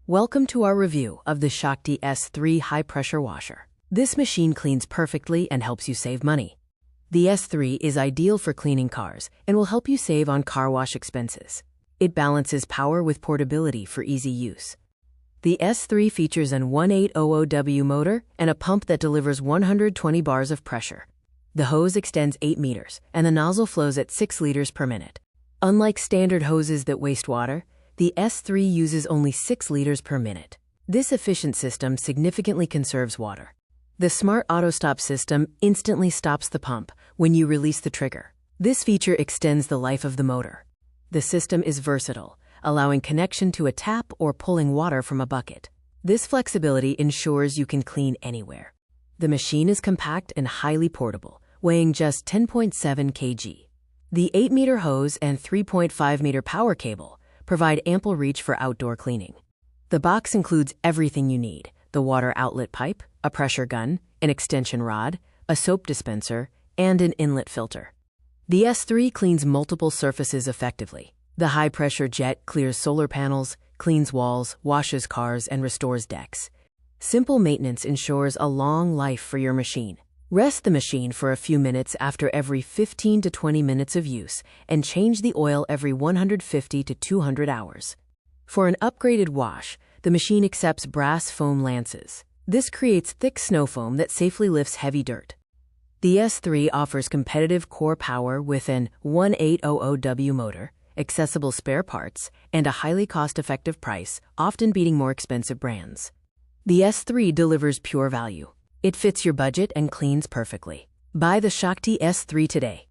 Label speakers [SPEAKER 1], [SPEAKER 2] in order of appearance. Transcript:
[SPEAKER 1] Welcome to our review of the Shakti S3 high-pressure washer. This machine cleans perfectly and helps you save money. The S3 is ideal for cleaning cars and will help you save on car wash expenses. It balances power with portability for easy use. The S3 features an 1800W motor and a pump that delivers 120 bars of pressure. The hose extends 8 meters and the nozzle flows at 6 liters per minute. Unlike standard hoses that waste water, the S3 uses only 6 liters per minute. This efficient system significantly conserves water. The smart auto-stop system instantly stops the pump when you release the trigger. This feature extends the life of the motor. The system is versatile, allowing connection to a tap or pulling water from a bucket. This flexibility ensures you can clean anywhere. The machine is compact and highly portable, weighing just 10.7 kg. The 8-meter hose and 3.5-meter power cable provide ample reach for outdoor cleaning. The box includes everything you need: the water outlet pipe, a pressure gun, an extension rod, a soap dispenser, and an inlet filter. The S3 cleans multiple surfaces effectively. The high-pressure jet clears solar panels, cleans walls, washes cars, and restores decks. Simple maintenance ensures a long life for your machine. Rest the machine for a few minutes after every 15 to 20 minutes of use and change the oil every 150 to 200 hours. For an upgraded wash, the machine accepts brass foam lances. This creates thick snow foam that safely lifts heavy dirt. The S3 offers competitive core power with an 1800W motor, accessible spare parts, and a highly cost-effective price, often beating more expensive brands. The S3 delivers pure value. It fits your budget and cleans perfectly. Buy the Shakti S3 today.